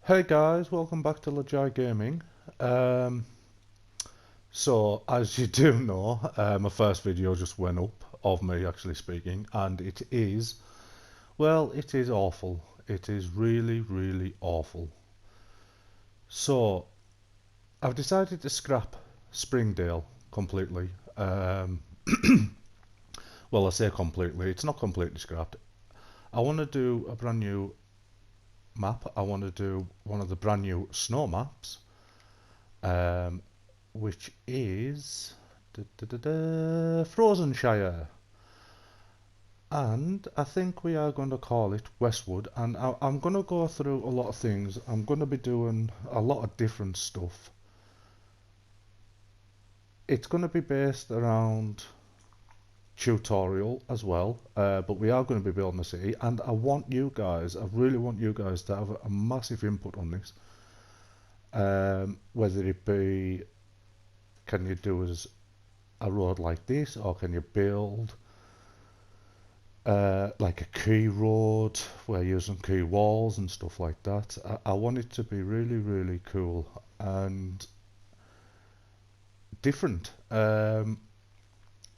Hey guys, welcome back to Lajai Gaming. Um, as you do know, my first video just went up of me actually speaking, and it is awful. It is really, really awful. So, I've decided to scrap Springdale completely. I say completely, it's not completely scrapped. I want to do a brand new map. I want to do one of the brand new snow maps. Um, which is Frozenshire. And I think we are going to call it Westwood. And I'm going to go through a lot of things. I'm going to be doing a lot of different stuff. It's going to be based around tutorial as well, but we are going to be building a city. And I really want you guys to have a massive input on this. Whether it be, can you do as a road like this, or can you build like a key road where you're using key walls and stuff like that. I want it to be really, really cool and different.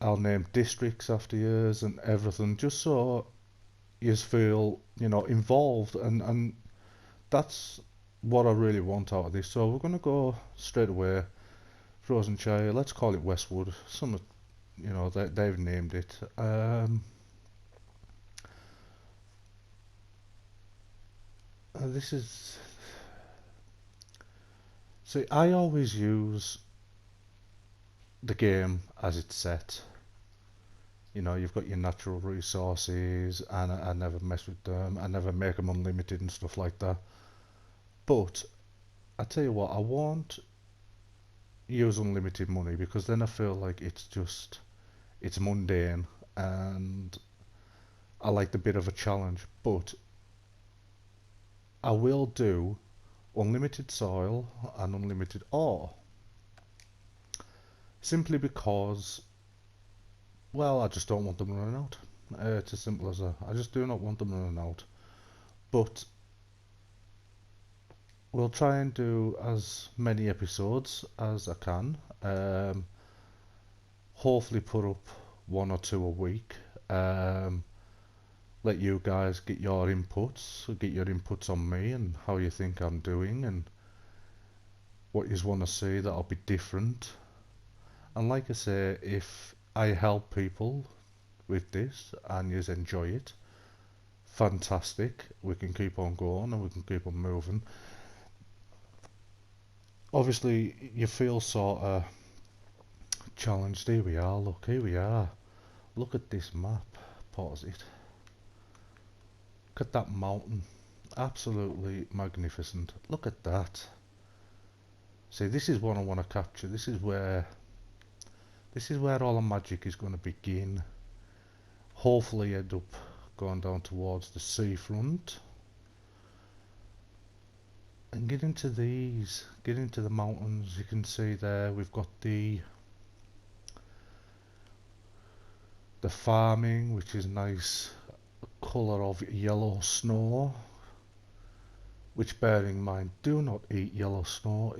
I'll name districts after years and everything, just so you feel, involved, and that's what I really want out of this. So we're gonna go straight away. Frozenshire, let's call it Westwood. They've named it. This is See, I always use the game as it's set. You've got your natural resources, and I never mess with them. I never make them unlimited and stuff like that. But I tell you what, I won't use unlimited money, because then I feel like it's mundane, and I like the bit of a challenge. But I will do unlimited soil and unlimited ore, simply because, well, I just don't want them running out. It's as simple as that. I just do not want them running out. But we'll try and do as many episodes as I can. Hopefully put up one or two a week. Um, Let you guys get your inputs on me and how you think I'm doing and what you want to see that'll be different. And like I say, if I help people with this and you enjoy it, fantastic. We can keep on going and we can keep on moving. Obviously, you feel sort of challenged. Here we are, look, here we are. Look at this map. Pause it. Look at that mountain. Absolutely magnificent. Look at that. See, this is what I want to capture. This is where all the magic is going to begin. Hopefully end up going down towards the seafront. And get into the mountains. You can see there we've got the farming, which is nice colour of yellow snow, which, bearing in mind, do not eat yellow snow.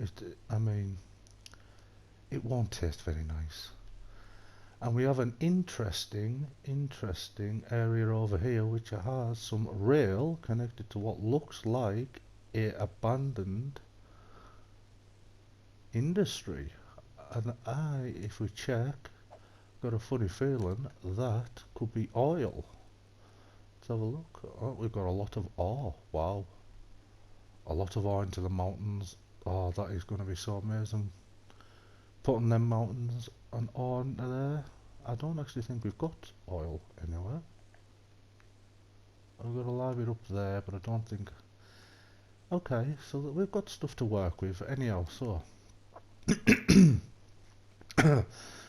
It won't taste very nice. And we have an interesting area over here, which has some rail connected to what looks like a abandoned industry. And if we check, got a funny feeling that could be oil. Let's have a look. Oh, we've got a lot of ore. Wow. A lot of ore into the mountains. Oh, that is going to be so amazing. Putting them mountains and ore into there. I don't actually think we've got oil anywhere. We've got a live bit up there, but I don't think... Okay, so we've got stuff to work with. Anyhow, so...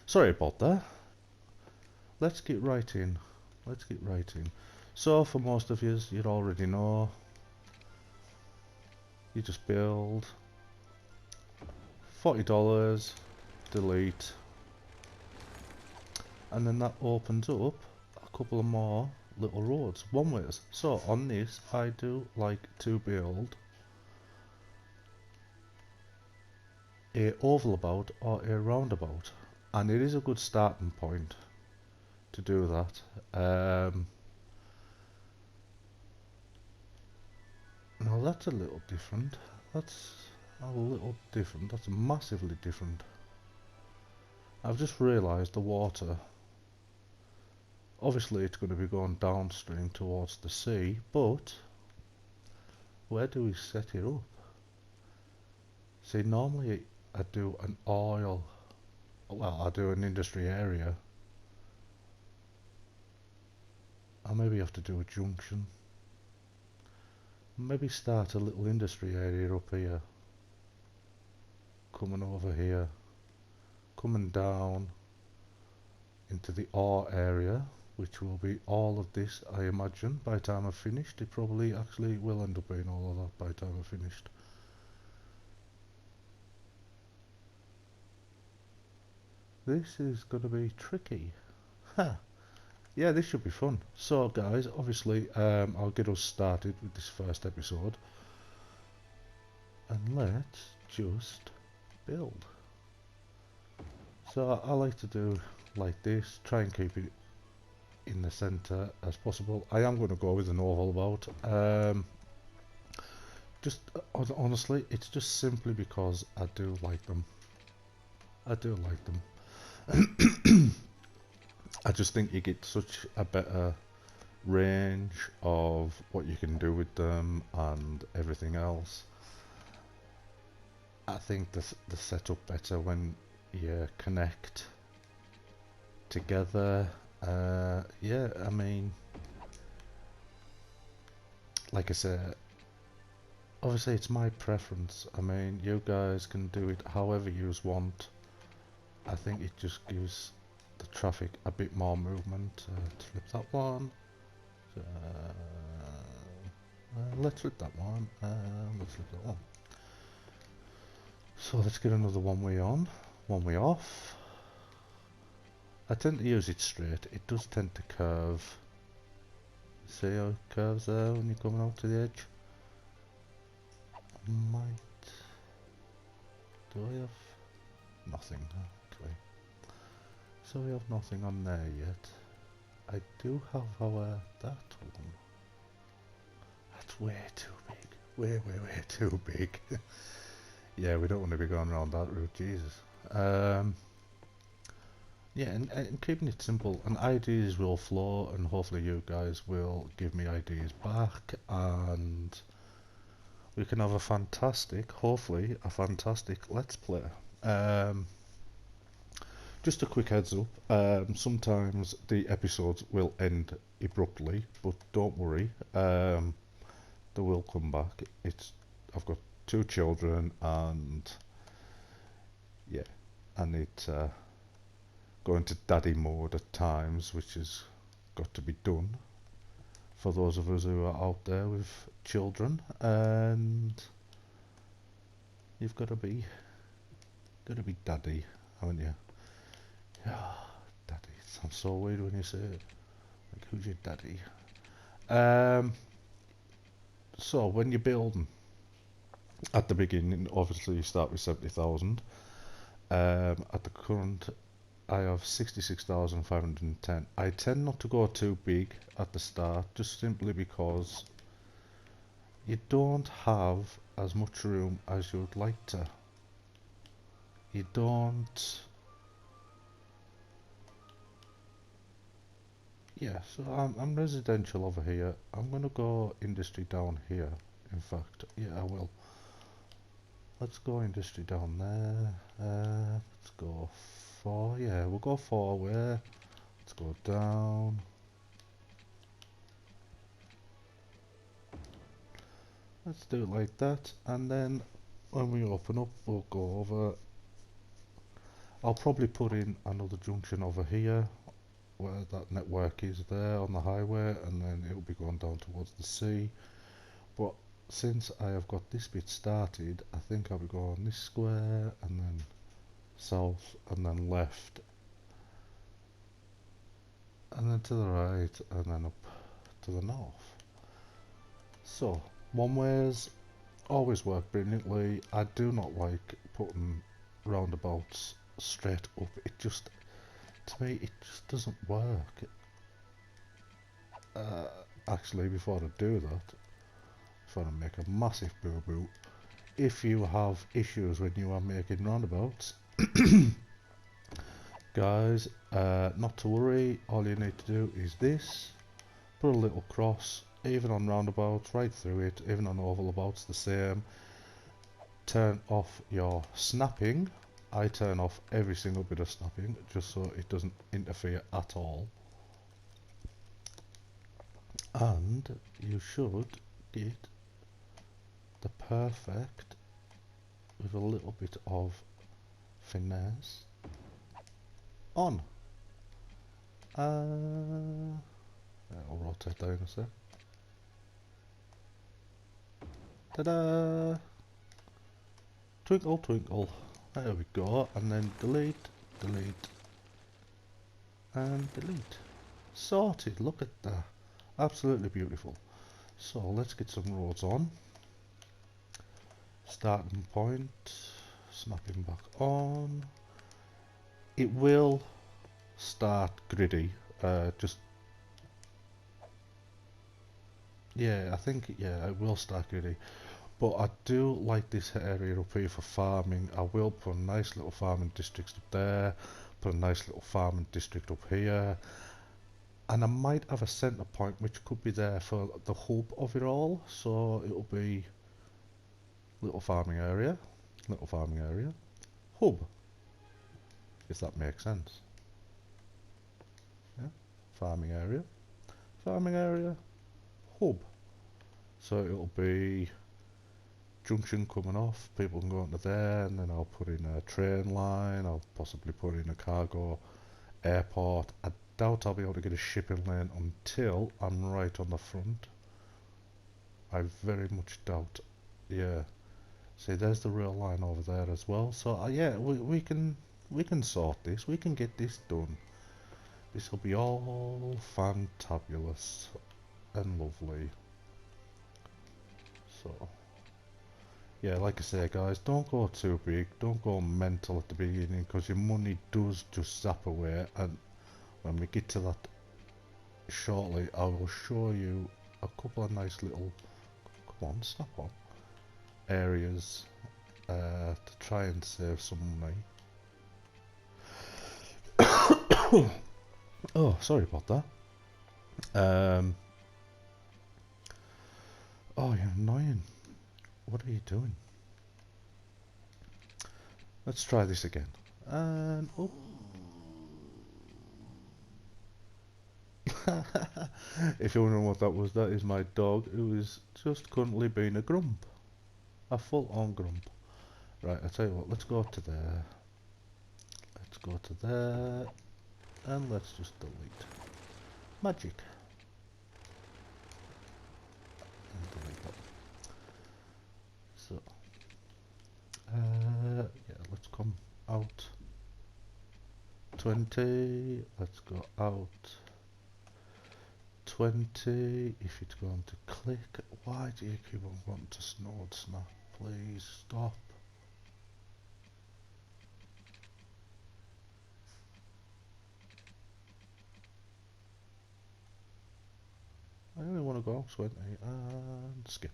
Sorry about that. Let's get right in. So, for most of you already know. You just build. $40. Delete. And then that opens up a couple of more little roads, one ways. So on this I do like to build a oval about or a roundabout, and it is a good starting point to do that. Now that's a little different. That's a little different. That's massively different. I've just realised the water. Obviously, it's going to be going downstream towards the sea, but where do we set it up? See, normally I do an oil. Well, I do an industry area. I maybe have to do a junction. Maybe start a little industry area up here. Coming over here. Coming down into the ore area, which will be all of this, I imagine, by the time I've finished. It probably actually will end up being all of that by the time I've finished. This is going to be tricky. Huh. Yeah, this should be fun. So guys, obviously I'll get us started with this first episode. And let's just build. So I like to do like this, try and keep it in the centre as possible. I am going to go with an oval about. Just honestly, it's just simply because I do like them. I do like them. I just think you get such a better range of what you can do with them and everything else. I think the setup better when you connect together. Yeah, I mean, like I said, obviously it's my preference. I mean, you guys can do it however you want. I think it just gives the traffic a bit more movement. Let's flip that one. Let's flip that one. Let's flip that one. So let's get another one way on, one way off. I tend to use it straight. It does tend to curve. See how it curves there when you're coming out to the edge? Might. Do I have nothing? Okay. So we have nothing on there yet. I do have our that one. That's way too big. Way too big. Yeah, we don't want to be going around that route, Jesus. Yeah, and keeping it simple, and ideas will flow, and hopefully you guys will give me ideas back, and we can have a fantastic, hopefully, a fantastic Let's Play. Just a quick heads up, sometimes the episodes will end abruptly, but don't worry, they will come back. I've got 2 children, and yeah, I need to go into daddy mode at times, which has got to be done for those of us who are out there with children, and you've got to be daddy, haven't you? Yeah, daddy. It sounds so weird when you say it. Like, who's your daddy? So when you're building, at the beginning, obviously you start with 70,000. At the current, I have 66,510. I tend not to go too big at the start, just simply because you don't have as much room as you would like to. You don't. Yeah, so I'm residential over here. I'm gonna go industry down here. In fact, yeah, I will. Let's go industry down there. Let's go 4. Yeah, we'll go 4 where. Let's go down. Let's do it like that, and then when we open up, we'll go over. I'll probably put in another junction over here, where that network is there on the highway, and then it'll be going down towards the sea. But since I have got this bit started, I think I'll be going this square, and then south, and then left, and then to the right, and then up to the north. So, one ways always work brilliantly. I do not like putting roundabouts straight up. It just, to me, it just doesn't work. Actually, before I do that, before I make a massive boo-boo, if you have issues when you are making roundabouts, guys, not to worry, all you need to do is this, put a little cross, even on roundabouts, right through it, even on oval abouts the same. Turn off your snapping. I turn off every single bit of snapping just so it doesn't interfere at all. And you should get the perfect, with a little bit of finesse, on. I'll rotate down a sec. Ta-da! Twinkle twinkle. There we go. And then delete, delete, and delete. Sorted. Look at that. Absolutely beautiful. So let's get some roads on. Starting point. Snapping back on. It will start gritty. Just yeah, I think it will start gritty. But I do like this area up here for farming. I will put a nice little farming district up there, put a nice little farming district up here, and I might have a centre point which could be there for the hub of it all. So it'll be little farming area, hub, if that makes sense. Yeah, farming area, hub. So it'll be junction coming off, people can go into there, and then I'll put in a train line, I'll possibly put in a cargo airport. I doubt I'll be able to get a shipping lane until I'm right on the front. I very much doubt. Yeah, see, there's the rail line over there as well. So yeah, we can sort this, we can get this done. This will be all fantabulous and lovely. So yeah, like I say, guys, don't go too big, don't go mental at the beginning, because your money does just zap away, and when we get to that shortly, I will show you a couple of nice little, come on, snap on, areas to try and save some money. Oh, sorry about that. Oh, you're annoying. What are you doing? Let's try this again. And oh. If you're wondering what that is my dog who is just currently being a grump. A full-on grump. Right, I'll tell you what, let's go to there. Let's go to there. And let's just delete. Magic. And delete that. So. Yeah, let's come out 20, let's go out 20, if it's going to click. Why do you keep on wanting to snort snap? Please stop. I only want to go 20 and skip.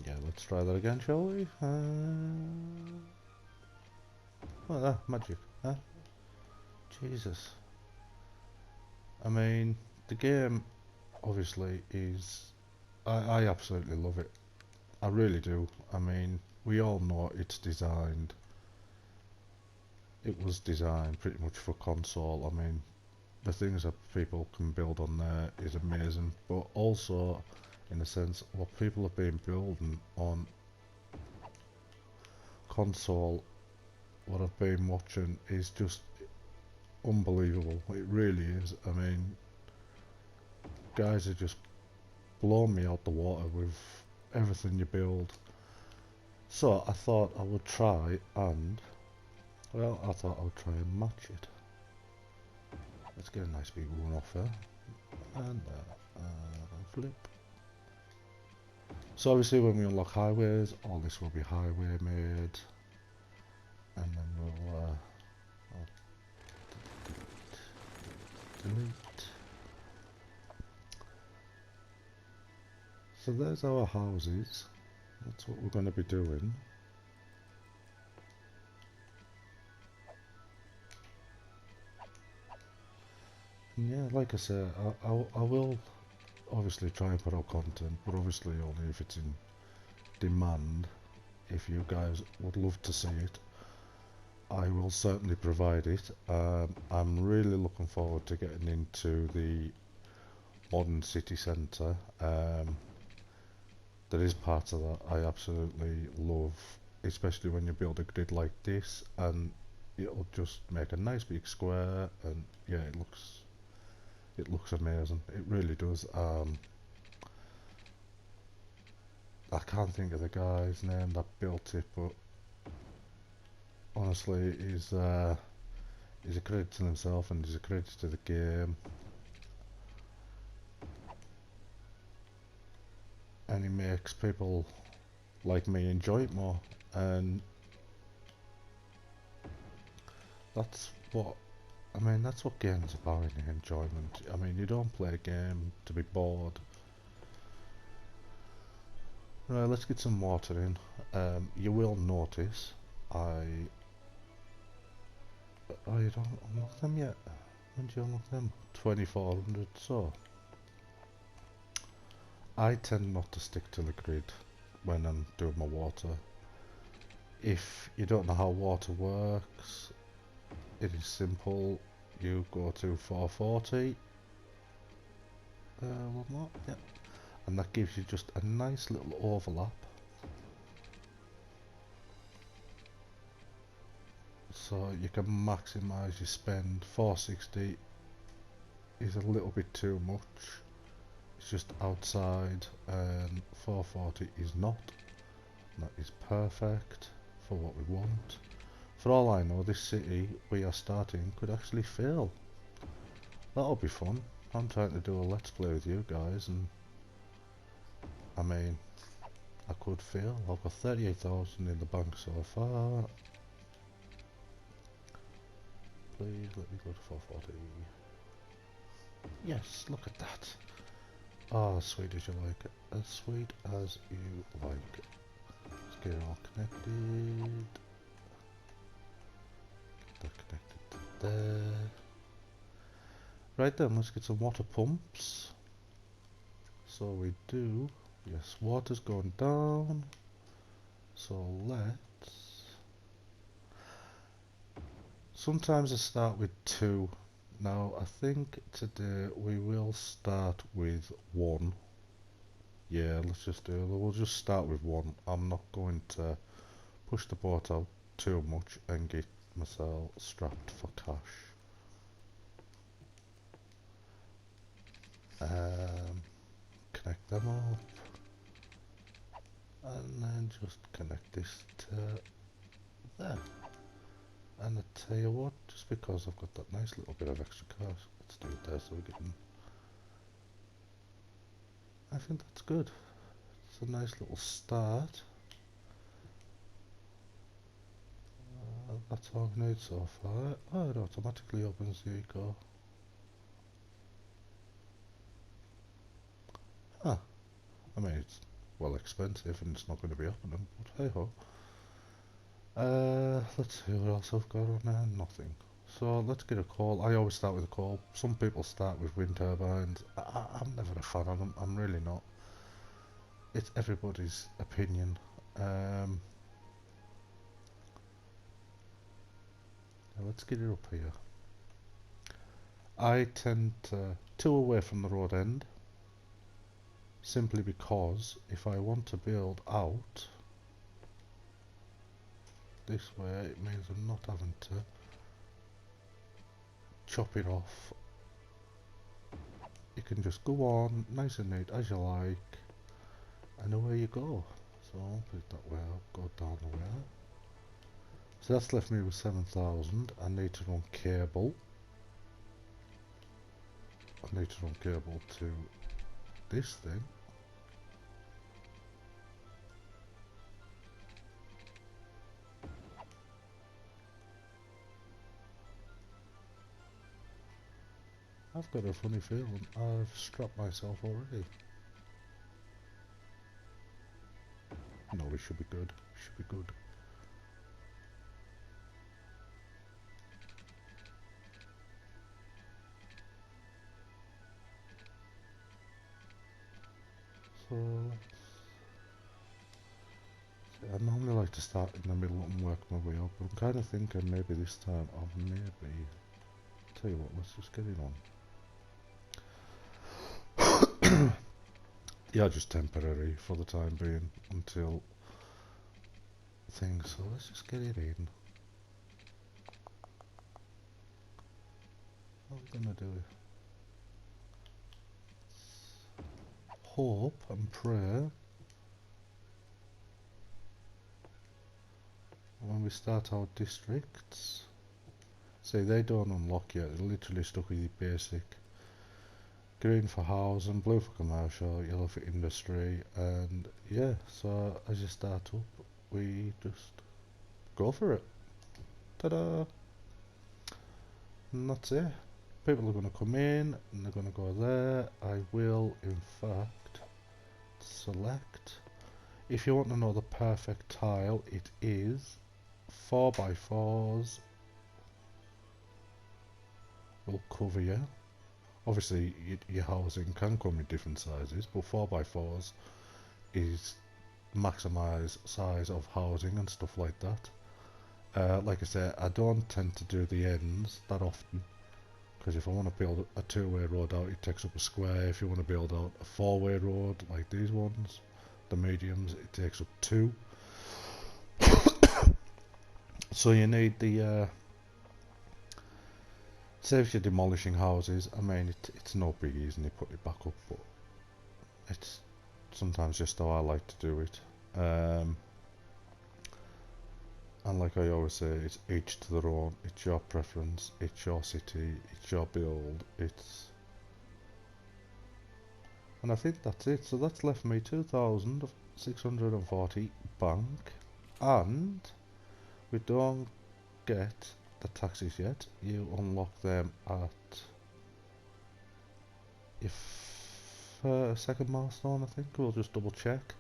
Yeah, let's try that again, shall we? Oh, magic, huh? Jesus. I mean, the game obviously is... I absolutely love it. I really do. I mean, we all know it's designed... It was designed pretty much for console. I mean, the things that people can build on there is amazing, but also... in a sense, what people have been building on console, what I've been watching, is just unbelievable. It really is. I mean, guys are just blowing me out the water with everything you build. So I thought I would try and, well, I thought I would try and match it. Let's get a nice big one off there. and flip. So obviously when we unlock highways, all this will be highway made, and then we'll delete. So there's our houses. That's what we're going to be doing. And yeah, like I said, I will obviously try and put out content, but obviously only if it's in demand. If you guys would love to see it, I will certainly provide it. I'm really looking forward to getting into the modern city centre. There is parts of that I absolutely love, especially when you build a grid like this, and it'll just make a nice big square, and yeah, it looks amazing. It really does. I can't think of the guy's name that built it, but honestly, he's a credit to himself and he's a credit to the game. And he makes people like me enjoy it more, and that's what that's what games are about, enjoyment. I mean, you don't play a game to be bored. Right, let's get some water in. You will notice oh, you don't unlock them yet? When do you unlock them? 2400, so I tend not to stick to the grid when I'm doing my water. If you don't know how water works, it is simple. You go to 440, one more, yeah, and that gives you just a nice little overlap. So you can maximise your spend. 460 is a little bit too much. It's just outside, and 440 is not. That is perfect for what we want. For all I know, this city we are starting could actually fail. That'll be fun. I'm trying to do a let's play with you guys, and I mean, I could fail. I've got 38,000 in the bank so far. Please let me go to 440. Yes, look at that. Ah, as sweet as you like it. As sweet as you like it. Let's get it all connected. Get that connected to there. Right then, let's get some water pumps. So we do. Yes, water's going down. So let's. Sometimes I start with 2. Now I think today we will start with 1. Yeah, let's just do it. We'll just start with 1. I'm not going to push the boat out too much and get myself strapped for cash. Connect them up, and then just connect this to there. And I tell you what, just because I've got that nice little bit of extra cash, let's do it there so we get. I think that's good. It's a nice little start. That's all I need so far. Oh, it automatically opens the eco. Ah, I mean, it's well expensive and it's not going to be opening, but hey ho. Let's see what else I've got on there. Nothing. So let's get a coal. I always start with a coal. Some people start with wind turbines. I'm never a fan of them. I'm really not. It's everybody's opinion. Now let's get it up here. I tend to 2 away from the road end, simply because if I want to build out this way, it means I'm not having to chop it off. You can just go on nice and neat as you like, and away you go. So I'll put it that way, I'll go down the way. So that's left me with 7,000. I need to run cable. I need to run cable to this thing. I've got a funny feeling I've strapped myself already. No, we should be good. Should be good. So I normally like to start in the middle and work my way up, but I'm kind of thinking maybe this time I'll maybe tell you what, let's just get it on. Yeah, just temporary for the time being until things. So let's just get it in. What are we gonna do? Hope and pray when we start our districts. See, they don't unlock yet. They're literally stuck with the basic. Green for housing, blue for commercial, yellow for industry, and yeah, so as you start up, we just go for it. Ta-da! And that's it. People are going to come in, and they're going to go there. I will, in fact, select. If you want to know the perfect tile, it is 4x4s will cover you. Obviously, your housing can come in different sizes, but 4x4s is maximise size of housing and stuff like that. Like I said, I don't tend to do the ends that often, because if I want to build a two-way road out, it takes up a square. If you want to build out a four-way road like these ones, the mediums, it takes up two. So you need the say if you're demolishing houses, I mean it's no biggie, and you put it back up, but it's sometimes just how I like to do it. And like I always say, it's each to their own. It's your preference, it's your city, it's your build, and I think that's it. So that's left me 2,640 bank, and we don't get the taxes yet. You unlock them at your second milestone, I think. We'll just double check.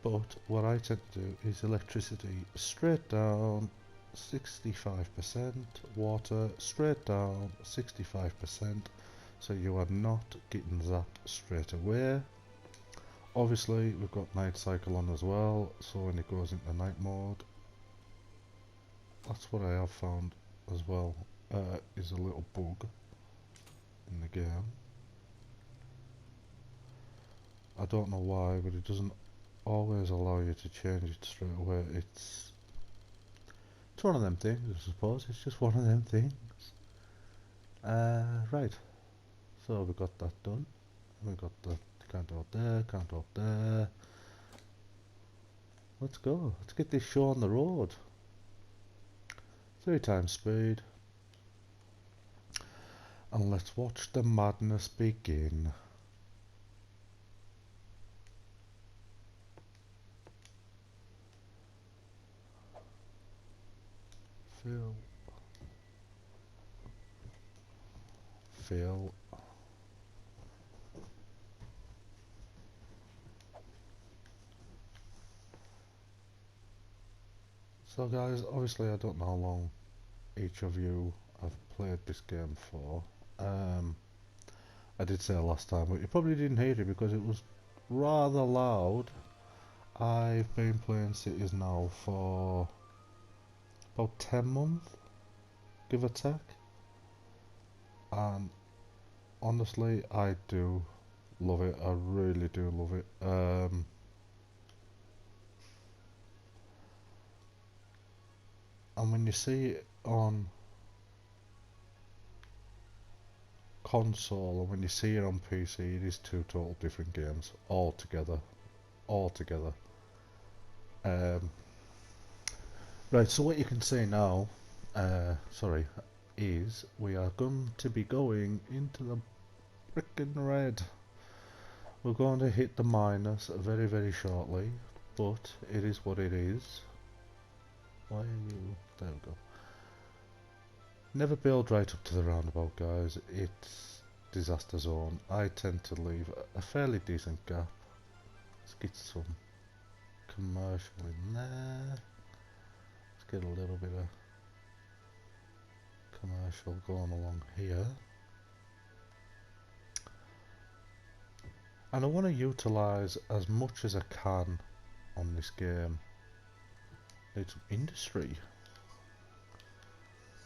But what I tend to do is electricity straight down 65%, water straight down 65%, so you are not getting zapped straight away. Obviously we've got night cycle on as well, so when it goes into night mode, that's what I have found as well, is a little bug in the game. I don't know why, but it doesn't always allow you to change it straight away. It's one of them things, I suppose. It's just one of them things. Right, so we got that done. We got the counter up there, counter up there. Let's go. Let's get this show on the road. 3 times speed. And let's watch the madness begin. Fill. So guys, obviously I don't know how long each of you have played this game for. I did say last time, but you probably didn't hear it because it was rather loud. I've been playing Cities now for about 10 months, give or take. And honestly, I do love it. I really do love it. And when you see it on console and when you see it on PC, it is 2 total different games altogether. Right, so what you can see now, is we are going to be going into the Frickin' red. We're going to hit the minus very, very shortly, but it is what it is. Why are you... There we go. Never build right up to the roundabout, guys. It's disaster zone. I tend to leave a fairly decent gap. Let's get some commercial in there. Let's get a little bit of commercial going along here. And I want to utilise as much as I can on this game. Need some industry.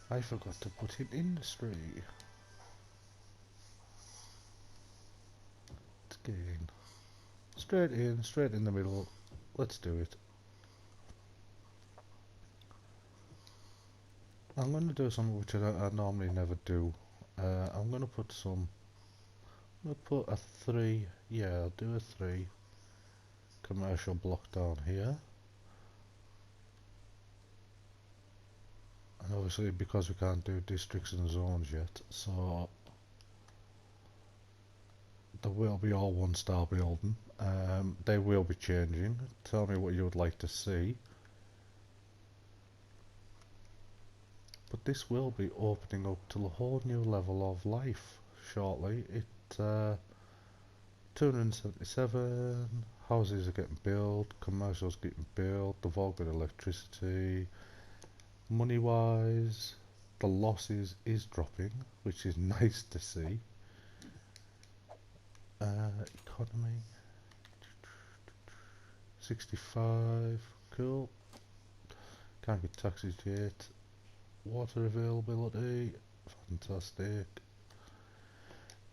I forgot to put in industry. Let's get in. Straight in the middle. Let's do it. I'm going to do something which I normally never do. I'm going to put some... I'm going to put a 3... Yeah, I'll do a 3 commercial block down here. And obviously because we can't do districts and zones yet, so there will be all 1-star building. They will be changing. Tell me what you would like to see. But this will be opening up to a whole new level of life shortly. 277 houses are getting built, commercials getting built, they've all got electricity. Money wise, the losses is dropping, which is nice to see. Economy 65, cool. Can't get taxes yet. Water availability, fantastic.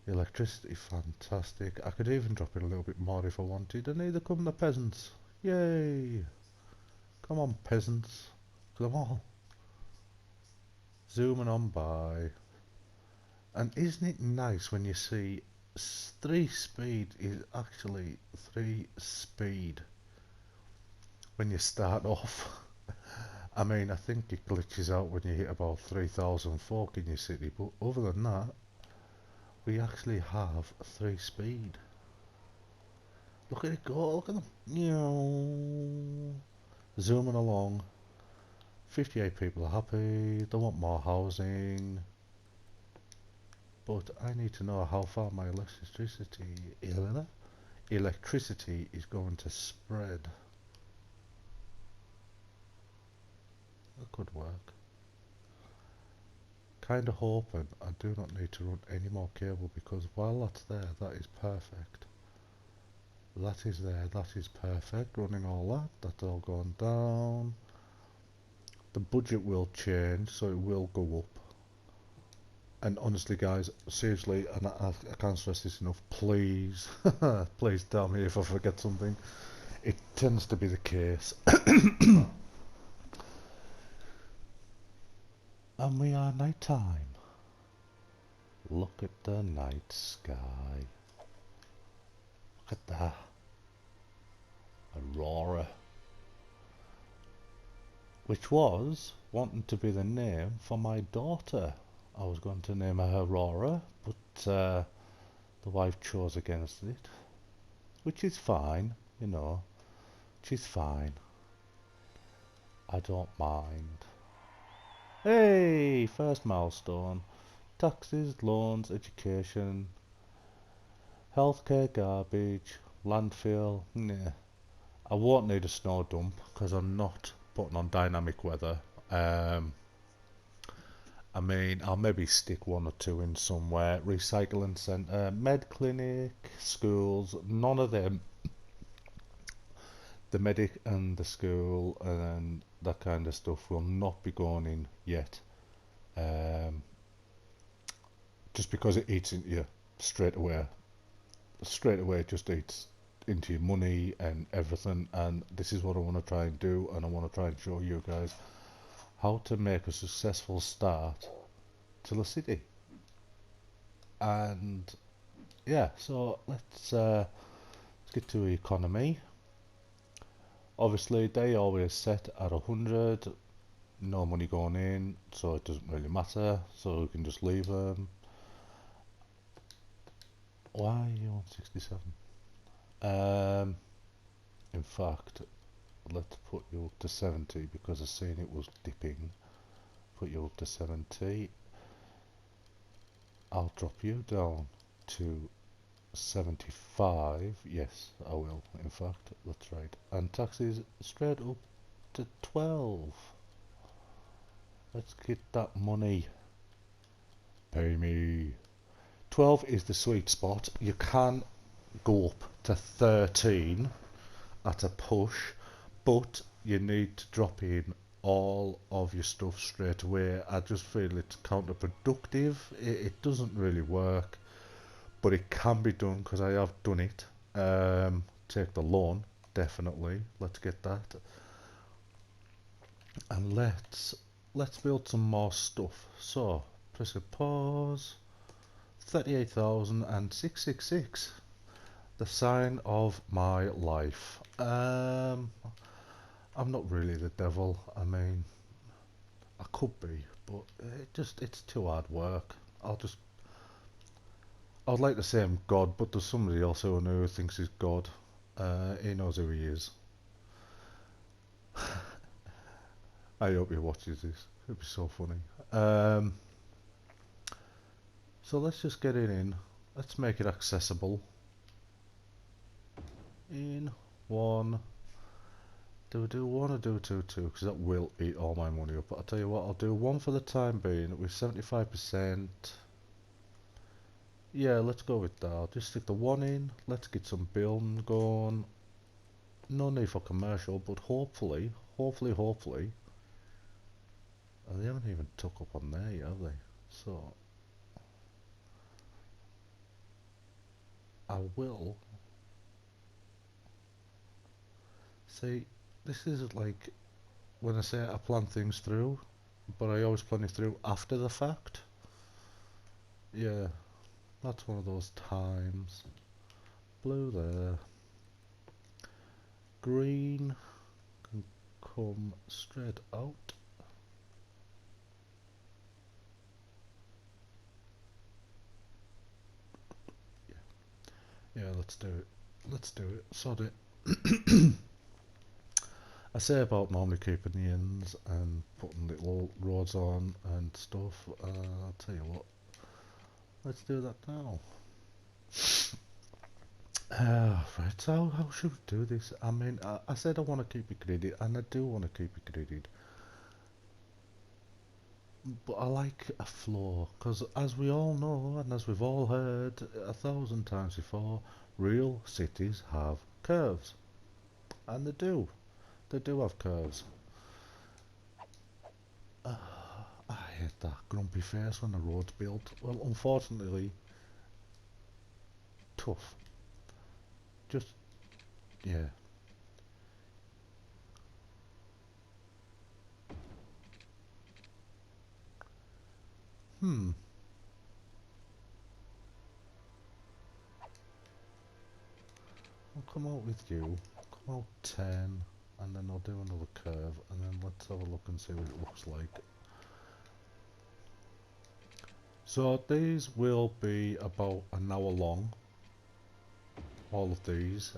Electricity, fantastic. I could even drop it a little bit more if I wanted. And neither come the peasants. Yay! Come on, peasants. Come on. Zooming on by. And isn't it nice when you see 3 speed is actually 3 speed when you start off? I mean, I think it glitches out when you hit about 3,000 folk in your city, but other than that, we actually have 3 speed. Look at it go, look at them. Zooming along. 58 people are happy, they want more housing. But I need to know how far my electricity is going to spread. That could work. Kinda hoping I do not need to run any more cable, because while that's there, that is perfect. That is there, that is perfect. Running all that, that's all gone down. The budget will change, so it will go up. And honestly guys, seriously, and I can't stress this enough, please, please tell me if I forget something. It tends to be the case. And we are night time. Look at the night sky. Look at that. Aurora. Which was wanting to be the name for my daughter. I was going to name her Aurora, but the wife chose against it. Which is fine, you know. She's fine. I don't mind. Hey, first milestone. Taxes, loans, education, healthcare, garbage, landfill. Nah. I won't need a snow dump because I'm not putting on dynamic weather. I mean, I'll maybe stick 1 or 2 in somewhere. Recycling centre, med clinic, schools, none of them. The medic and the school and that kind of stuff will not be going in yet. Just because it eats into you straight away. Straight away it just eats into your money and everything, and this is what I want to try and do, and I want to try and show you guys how to make a successful start to the city. And yeah, so let's get to economy. Obviously they always set at 100, no money going in, so it doesn't really matter, so we can just leave them. Why are you on 67? Um, in fact, let's put you up to 70 because I seen it was dipping. Put you up to 70. I'll drop you down to 75. Yes, I will. In fact, that's right. And taxes straight up to 12. Let's get that money. Pay me. 12 is the sweet spot. You can go up to 13 at a push, but you need to drop in all of your stuff straight away. I just feel it's counterproductive. It doesn't really work, but it can be done because I have done it. Take the loan, definitely. Let's get that, and let's build some more stuff. So press a pause. 38,666. The sign of my life. I'm not really the devil. I mean, I could be, but it's too hard work. I'd like to say I'm God, but there's somebody else who thinks he's God. He knows who he is. I hope he watches this. It'd be so funny. So let's just get it in. Let's make it accessible. In one. Do we do one or do we do two? Because that will eat all my money up. But I'll tell you what, I'll do one for the time being with 75%. Yeah, let's go with that. I'll just stick the one in. Let's get some building going. No need for commercial, but hopefully. Oh, they haven't even took up on there yet, have they? So, I will. See, this is like when I say I plan things through, but I always plan it through after the fact. Yeah, that's one of those times. Blue there. Green can come straight out. Yeah, let's do it. Let's do it. Sod it. I say about normally keeping the ends and putting little roads on and stuff. I'll tell you what. Let's do that now. Right, so how should we do this? I mean, I said I want to keep it gridded, and I do want to keep it gridded. But I like a floor, because as we all know, and as we've all heard 1,000 times before, real cities have curves. And they do. They do have curves. I hate that grumpy face when the road's built. Well, unfortunately, tough. Just, yeah. Hmm. I'll come out with you. Come out 10, and then I'll do another curve, and then let's have a look and see what it looks like. So these will be about an hour long. All of these.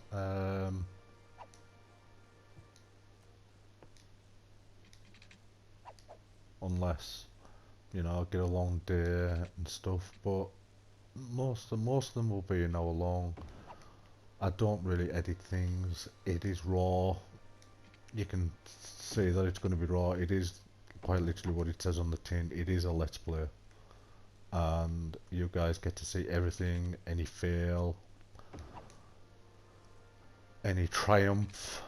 Unless, you know, I get a long day and stuff, but most of them will be an hour long. I don't really edit things. It is raw. You can see that it's going to be raw. It is quite literally what it says on the tin. It is a let's play, and you guys get to see everything, any fail, any triumph,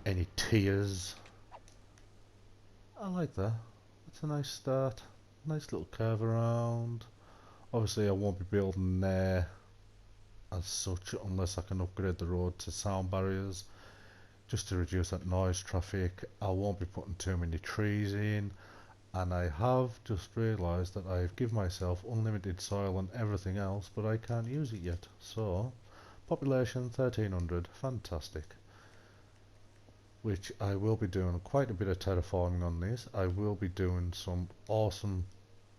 any tears. I like that. It's a nice start. Nice little curve around. Obviously I won't be building there as such unless I can upgrade the road to sound barriers just to reduce that noise traffic. I won't be putting too many trees in, and I have just realised that I've given myself unlimited soil and everything else, but I can't use it yet. So population 1300, fantastic. Which I will be doing quite a bit of terraforming on this. I will be doing some awesome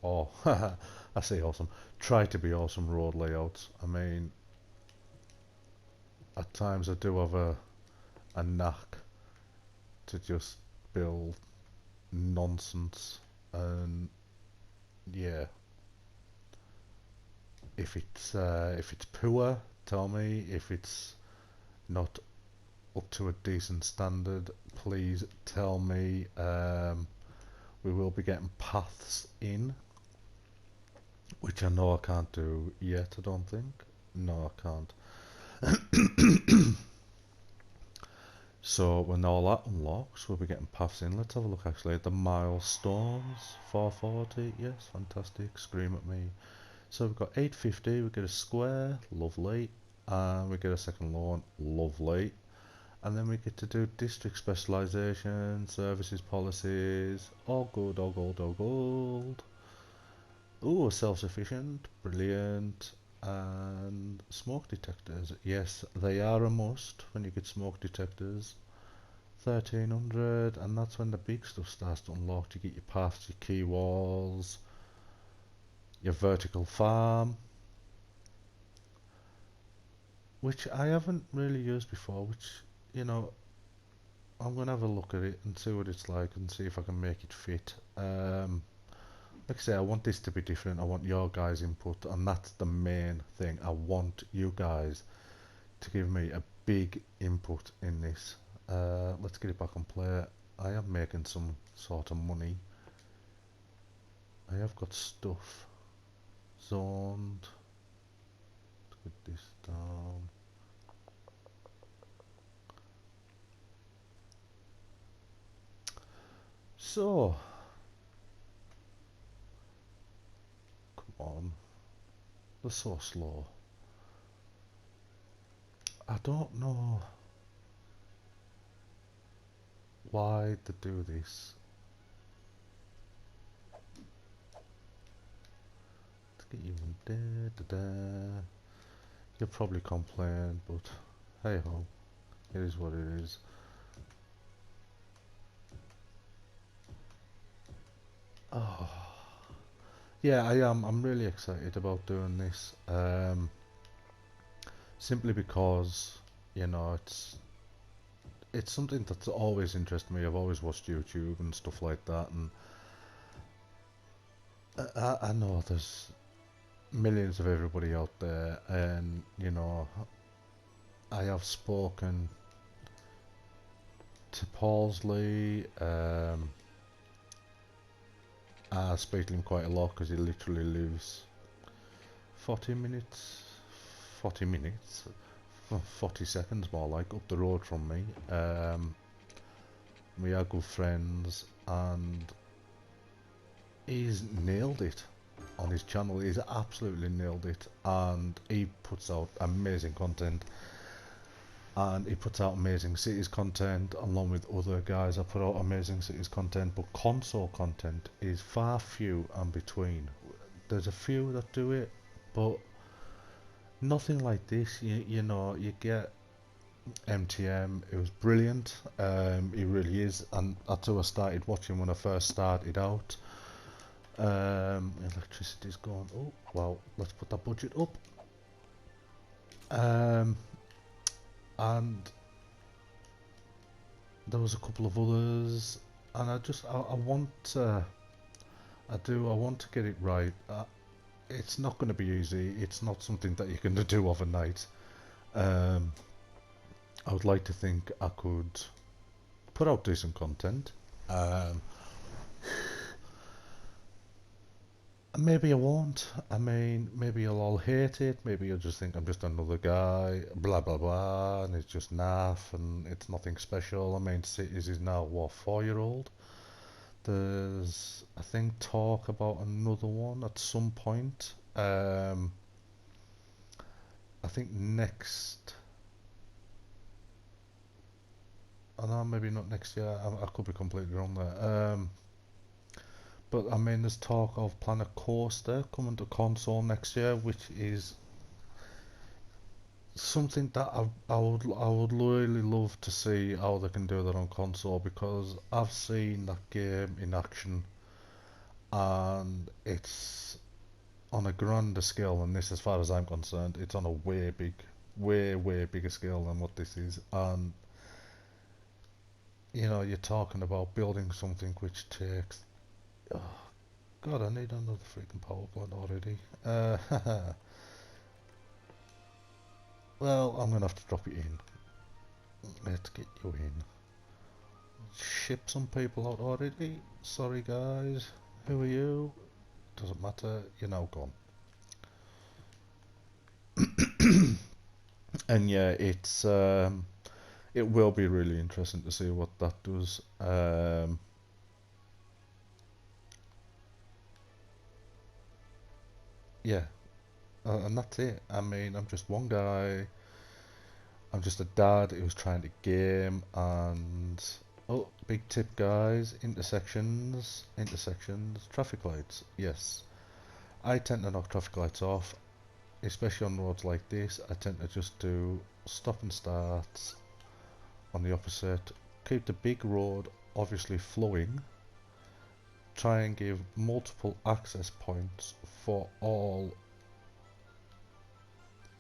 or I say awesome, try to be awesome road layouts. I mean, at times I do have a knack to just build nonsense, and yeah, if it's poor, tell me. If it's not up to a decent standard, please tell me. We will be getting paths in, which I know I can't do yet, I don't think. No, I can't. So when all that unlocks, we'll be getting paths in. Let's have a look actually at the milestones. 440, yes, fantastic. Scream at me. So we've got 850, we get a square, lovely. And we get a second loan, lovely. And then we get to do district specialisation, services policies, all good, all gold, all gold. Ooh, self-sufficient, brilliant. And smoke detectors, yes, they are a must when you get smoke detectors. 1300, and that's when the big stuff starts to unlock. You get your paths, your key walls, your vertical farm, which I haven't really used before, which, you know, I'm going to have a look at it and see what it's like and see if I can make it fit. Like I say, I want this to be different. I want your guys' input, and that's the main thing. I want you guys to give me a big input in this. Let's get it back on play. I am making some sort of money. I have got stuff zoned. Let's get this down. So, come on. They're so slow. I don't know why they do this. Let's get you in there, You'll probably complain, but hey ho, it is what it is. Oh, yeah, I am. I'm really excited about doing this. Simply because, you know, it's something that's always interested me. I've always watched YouTube and stuff like that, and I know there's millions of everybody out there, and you know, I have spoken to Paulsley. I speak to him quite a lot because he literally lives 40 minutes, 40 minutes, 40 seconds more like up the road from me. We are good friends, and he's nailed it on his channel. He's absolutely nailed it, and he puts out amazing content, and he puts out amazing cities content along with other guys that put out amazing cities content, but console content is far few and between. There's a few that do it, but nothing like this. You know, you get MTM, it was brilliant. He really is, and that's who I started watching when I first started out. Electricity's gone. Oh well, let's put that budget up. And there was a couple of others, and I want to, I want to get it right. It's not going to be easy. It's not something that you can do overnight. I would like to think I could put out decent content. Maybe I won't. I mean, maybe you'll all hate it. Maybe you'll just think I'm just another guy, blah blah blah, and it's just naff and it's nothing special. I mean, Cities is now what, 4-year-old? There's, I think, talk about another one at some point. I think next. Oh no, maybe not next year. I could be completely wrong there. But I mean, there's talk of Planet Coaster coming to console next year, which is something that I would really love to see how they can do that on console, because I've seen that game in action, and it's on a grander scale than this, as far as I'm concerned. It's on a way bigger scale than what this is, and you know, you're talking about building something which takes. Oh, God, I need another freaking power plant already. Well, I'm gonna have to drop it in. Let's get you in. Ship some people out already. Sorry, guys. Who are you? Doesn't matter. You're now gone. And yeah, it will be really interesting to see what that does. Yeah, and that's it. I mean, I'm just one guy. I'm just a dad who's trying to game, and oh, big tip, guys, intersections, traffic lights. Yes, I tend to knock traffic lights off, especially on roads like this. I tend to just do stop and starts on the opposite, keep the big road obviously flowing, try and give multiple access points for all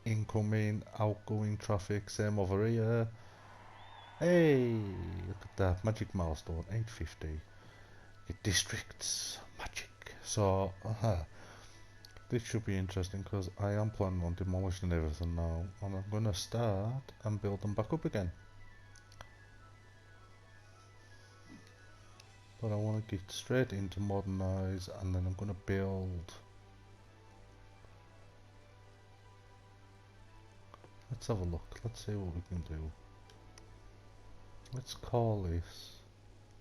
incoming, outgoing traffic. Same over here. Hey, look at that magic milestone, 850. It districts magic. So, this should be interesting because I am planning on demolishing everything now, and I'm gonna start and build them back up again. But I want to get straight into modernise, and then I'm gonna build. Let's have a look. Let's see what we can do. Let's call this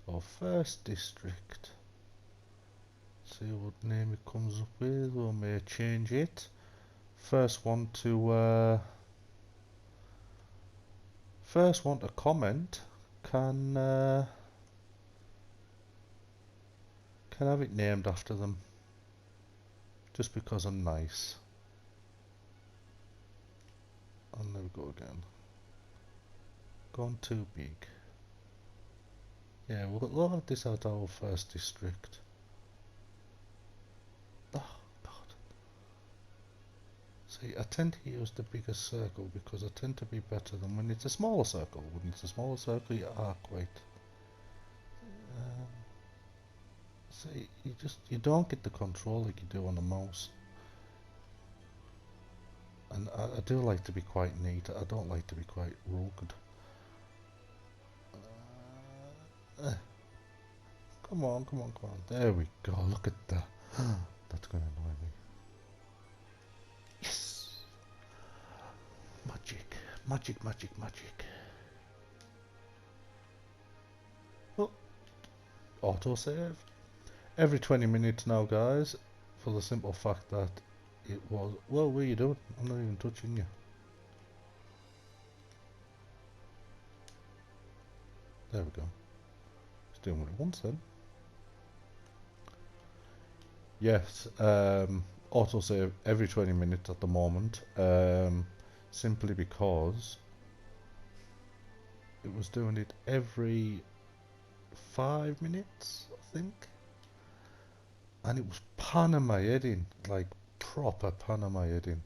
our first district. See what name it comes up with. We may change it. First one to comment can have it named after them. Just because I'm nice. And there we go again. Gone too big. Yeah, we'll have this out our first district. Oh, God. See, I tend to use the bigger circle because I tend to be better than when it's a smaller circle. When it's a smaller circle, you are quite... see, you don't get the control like you do on a mouse. And I do like to be quite neat. I don't like to be quite rugged. Come on, come on, come on. There we go. Look at that. That's going to annoy me. Yes! Magic. Magic, magic, magic. Oh, autosave. Every 20 minutes now, guys. For the simple fact that it was... Well, what are you doing? I'm not even touching you. There we go. It's doing what it wants then. Yes, autosave every 20 minutes at the moment, simply because it was doing it every 5 minutes, I think, and it was panning my head in, like proper panning my head in.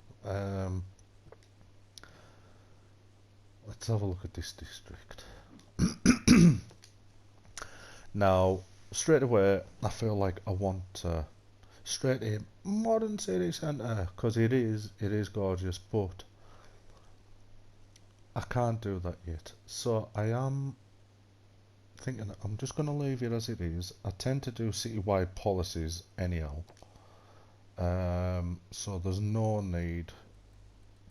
Let's have a look at this district. Now, straight away, I feel like I want straight in modern city centre because it is gorgeous, but I can't do that yet. So I am thinking I'm just going to leave it as it is. I tend to do citywide policies anyhow, so there's no need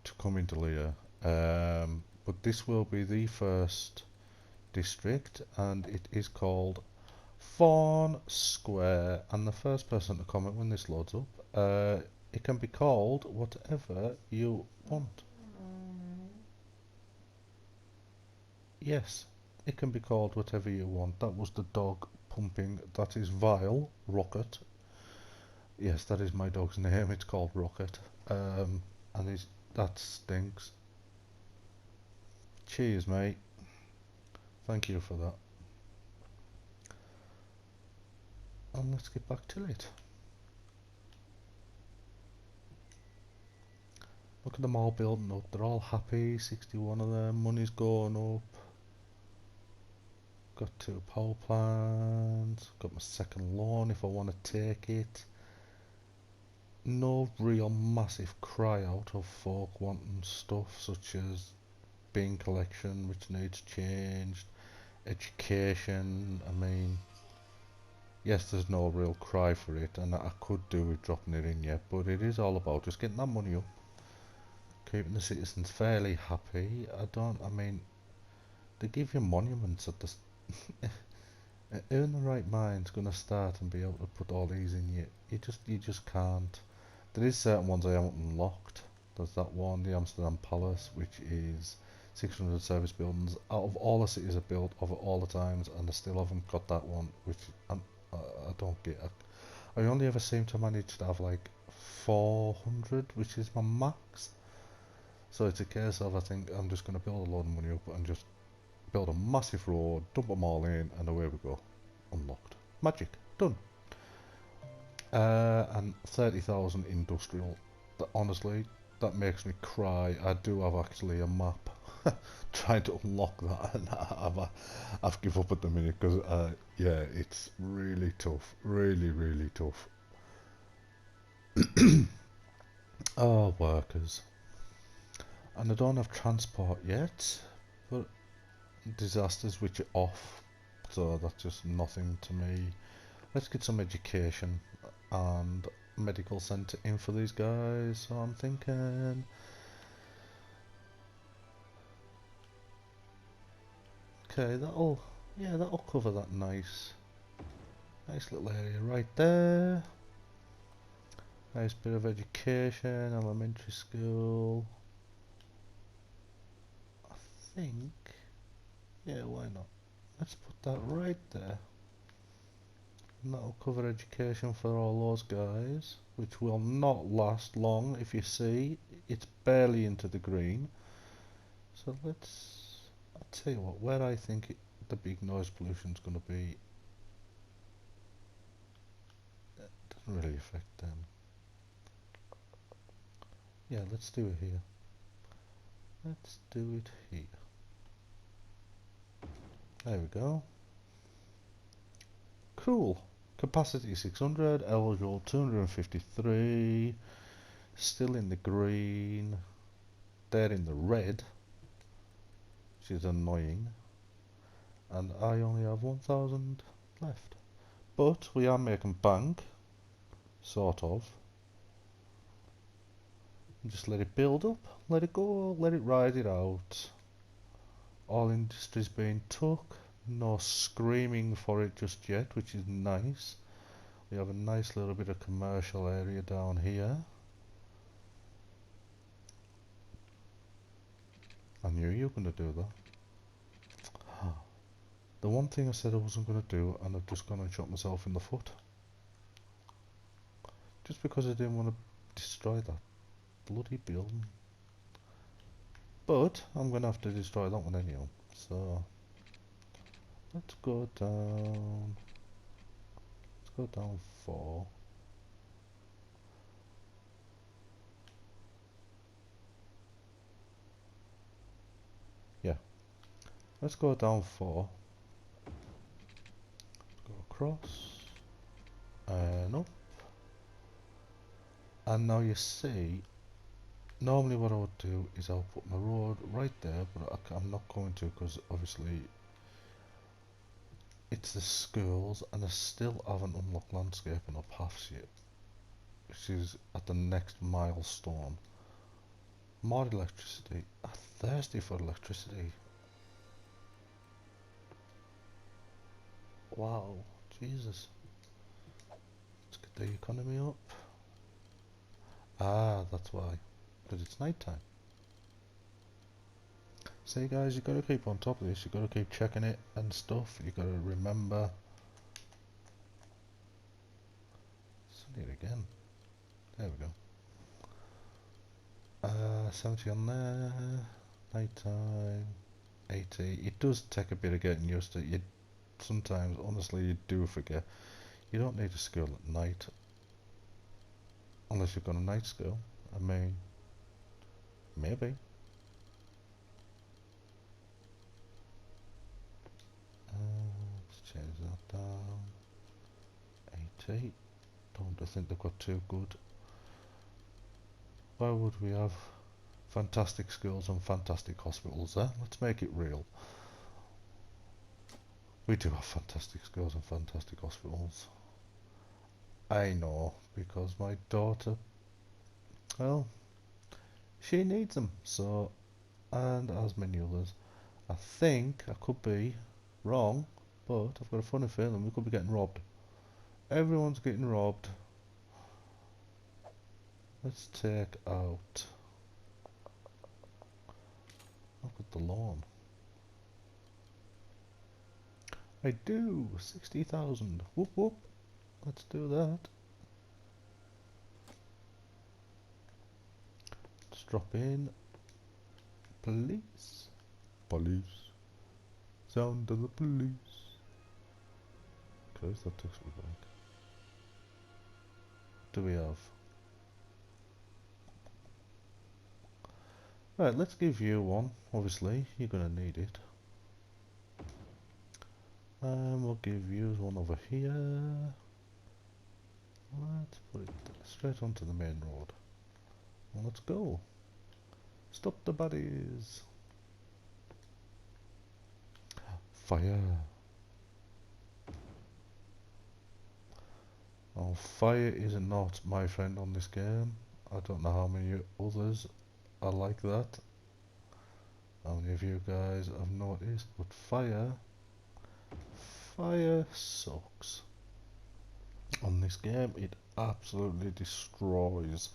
to come into Lear. But this will be the first district, and it is called Fawn Square. And the first person to comment when this loads up, it can be called whatever you want. Yes, it can be called whatever you want. That was the dog pumping. That is Vile Rocket. Yes, that is my dog's name. It's called Rocket. And that stinks. Cheers, mate. Thank you for that. and let's get back to it. Look at them all building up, they're all happy, 61 of them, money's going up. Got 2 power plants, got my second loan if I want to take it. No real massive cry out of folk wanting stuff such as bin collection which needs changed, education. I mean, yes, there's no real cry for it, and I could do with dropping it in yet, but it is all about just getting that money up, keeping the citizens fairly happy. I mean, they give you monuments at the who in the right mind's gonna start and be able to put all these in you? You just can't. There is certain ones I haven't unlocked. There's that one, the Amsterdam Palace, which is 600 service buildings out of all the cities I built over all the times, and I still haven't got that one, which I don't get. I only ever seem to manage to have like 400, which is my max. So it's a case of, I think I'm just going to build a load of money up and just build a massive road, dump them all in, and away we go. Unlocked. Magic. Done. And 30,000 industrial. Honestly, that makes me cry. I do have actually a map trying to unlock that, and I've given up at the minute because yeah, it's really tough, really tough. Oh, workers. And I don't have transport yet, but disasters which are off, so that's just nothing to me. Let's get some education and medical centre in for these guys. So I'm thinking, okay, that'll cover that nice little area right there. Nice bit of education, elementary school. I think, yeah, why not? Let's put that right there. And that'll cover education for all those guys, which will not last long. If you see, it's barely into the green. So I'll tell you what, where I think the big noise pollution is going to be, it doesn't really affect them. Yeah, let's do it here. Let's do it here. There we go. Cool. Capacity 600, eligible 253, still in the green, they're in the red, which is annoying, and I only have 1,000 left. But we are making bank, sort of. Just let it build up, let it go, let it ride it out. All industries being took. No screaming for it just yet, which is nice. We have a nice little bit of commercial area down here. I knew you were going to do that. The one thing I said I wasn't going to do, and I've just gone and shot myself in the foot. Just because I didn't want to destroy that bloody building. But I'm going to have to destroy that one anyhow. So let's go down. Let's go down 4. Yeah. Let's go down 4. Go across. And up. And now you see, normally what I would do is I'll put my road right there, but I'm not going to, because obviously it's the schools, and I still haven't unlocked landscaping or paths yet, which is at the next milestone. More electricity. I'm thirsty for electricity. Wow, Jesus. Let's get the economy up. Ah, that's why. Because it's night time. See guys, you gotta keep on top of this, you gotta keep checking it and stuff, you gotta remember. Send it again. There we go. 70 on there, night time, 80. It does take a bit of getting used to. You sometimes, honestly, you do forget. You don't need a school at night, unless you've got a night school. I mean, maybe. Let's change that down. 80. Don't think they've got too good. Why would we have fantastic schools and fantastic hospitals there? Let's make it real. We do have fantastic schools and fantastic hospitals. I know, because my daughter, well, she needs them, so, and as many others. I think I could be wrong, but I've got a funny feeling we could be getting robbed. Everyone's getting robbed. Let's take out, look at the lawn. I do, 60,000, whoop whoop, let's do that. Let's drop in, police, police, sound of the police. Okay, that takes me back. Do we have? Right, let's give you one, obviously, you're gonna need it. And we'll give you one over here. Let's put it straight onto the main road. Well, let's go. Stop the baddies. Fire. Oh, fire is not my friend on this game. I don't know how many others are like that. How many of you guys have noticed, but fire sucks. On this game, it absolutely destroys.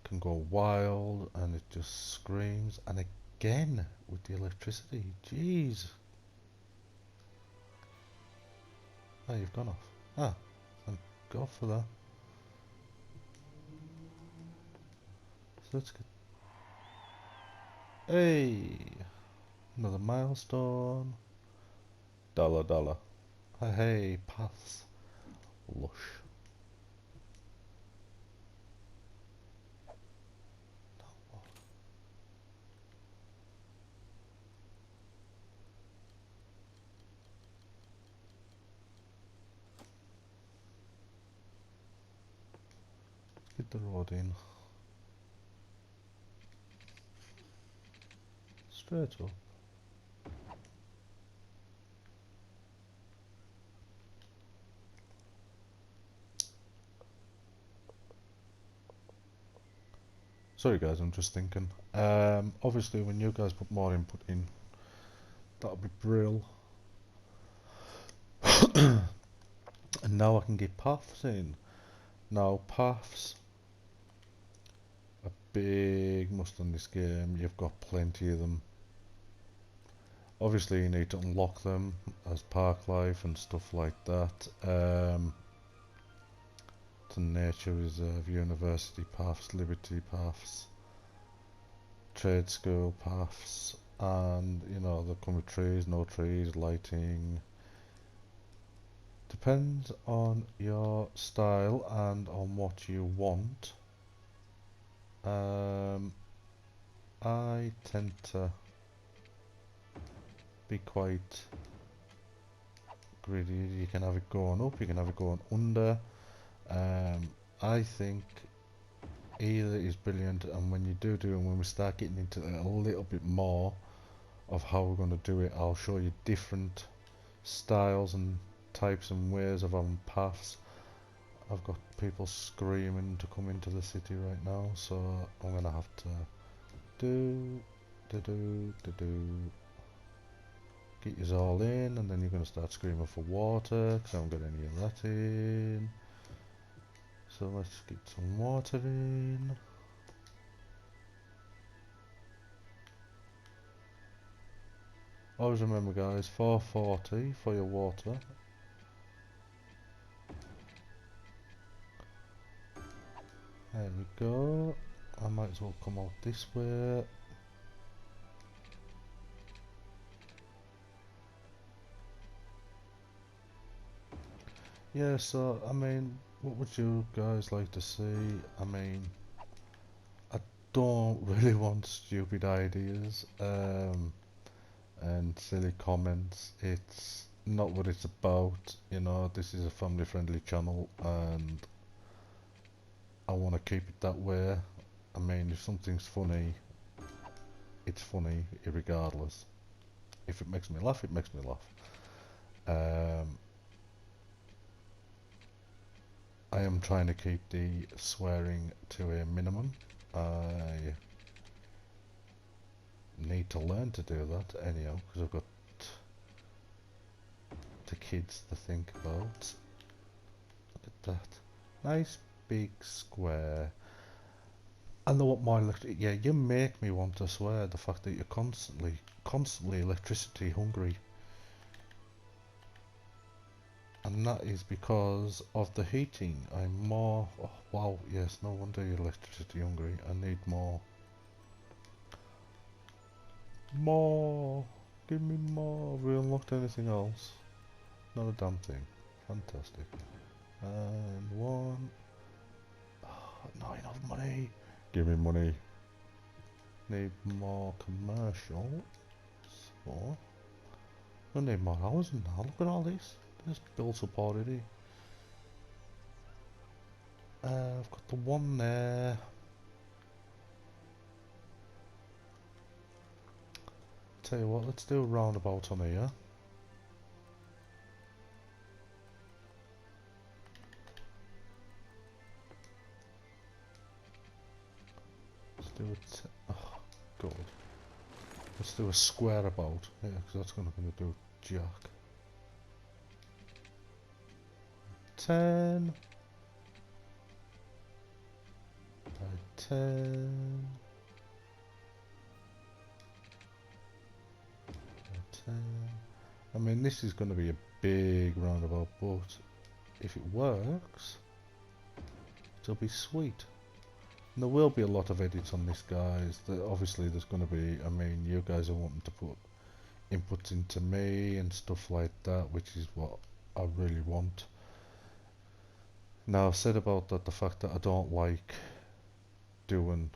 Can go wild and it just screams. And again with the electricity, jeez. Ah, you've gone off. Ah, thank God for that. So let's get. Hey, another milestone. Dollar. Hey, paths. Lush. Get the road in. Straight up. Sorry guys, I'm just thinking. Obviously when you guys put more input in, that'll be brill. And now I can get paths in. Now paths, a big must on this game. You've got plenty of them. Obviously you need to unlock them as park life and stuff like that. To nature reserve, university paths, liberty paths, trade school paths, and you know they come with trees, no trees, lighting. Depends on your style and on what you want. I tend to be quite greedy. You can have it going up, you can have it going under. I think either is brilliant, and when you do and when we start getting into it a little bit more of how we're going to do it, I'll show you different styles and types and ways of having paths. I've got people screaming to come into the city right now, so I'm gonna have to get yous all in, and then you're gonna start screaming for water because I haven't got any of that in. So let's get some water in. Always remember guys, 440 for your water. There we go. I might as well come out this way. Yeah, so, I mean, what would you guys like to see? I mean, I don't really want stupid ideas and silly comments. It's not what it's about. You know, this is a family friendly channel and I want to keep it that way. I mean, if something's funny, it's funny regardless. If it makes me laugh, it makes me laugh. Um, I am trying to keep the swearing to a minimum. I need to learn to do that anyhow, because I've got the kids to think about. Look at that. Nice big square. I know what my yeah, you make me want to swear, the fact that you're constantly electricity hungry. And that is because of the heating. I'm more, oh, wow, yes, no wonder you're electricity hungry. I need more. More! Give me more! Have we unlocked anything else? Not a damn thing. Fantastic. And one. Oh, not enough money. Give me money. Need more commercial. So, I need more housing now. Look at all this. There's built up already. I've got the one there. Tell you what, let's do a roundabout on here. Let's do it. Oh, God. Let's do a square about. Yeah, because that's not going to do jack. 10 by 10 by 10. I mean, this is going to be a big roundabout, but if it works, it'll be sweet. And there will be a lot of edits on this, guys. Obviously, there's going to be, I mean, you guys are wanting to put inputs into me and stuff like that, which is what I really want. Now, I've said about that the fact that I don't like doing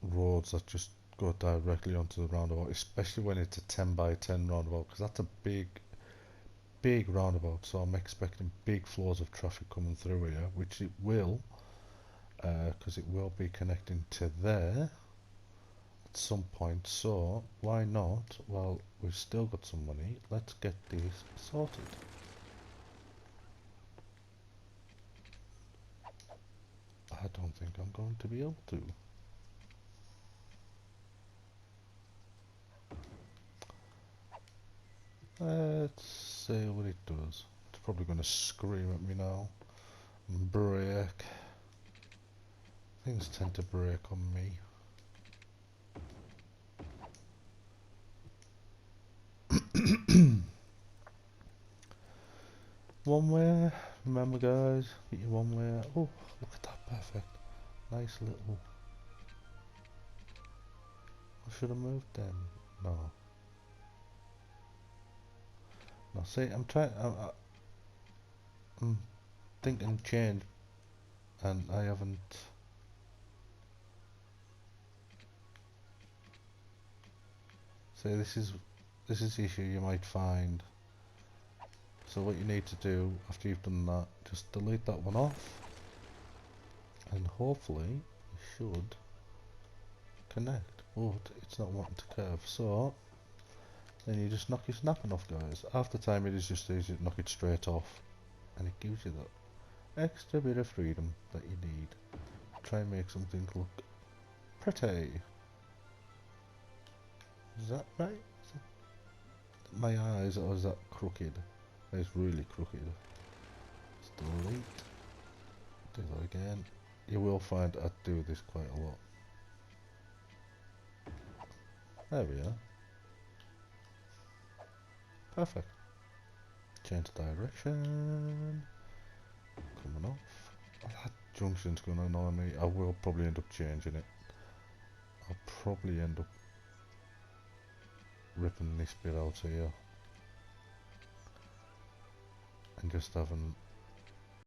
roads that just go directly onto the roundabout, especially when it's a 10 by 10 roundabout, because that's a big roundabout, so I'm expecting big flows of traffic coming through here, which it will, because it will be connecting to there at some point. So why not? Well, we've still got some money. Let's get this sorted. I don't think I'm going to be able to. Let's see what it does. It's probably going to scream at me now. Break. Things tend to break on me. One way, remember guys, get your one way. Oh, look at that, perfect. Nice little. I should have moved them. No. No, see, I'm trying. I'm thinking change, and I haven't. See, this is the issue you might find. So what you need to do after you've done that, just delete that one off, and hopefully you should connect. But it's not wanting to curve, so then you just knock your snapping off, guys. Half the time it is just easy to knock it straight off, and it gives you that extra bit of freedom that you need. Try and make something look pretty. Is that right? Is that my eyes, or is that crooked? It's really crooked. Let's delete. Do that again. You will find I do this quite a lot. There we are. Perfect. Change direction. Coming off. Oh, that junction's going to annoy me. I will probably end up changing it. I'll probably end up ripping this bit out here. just haven't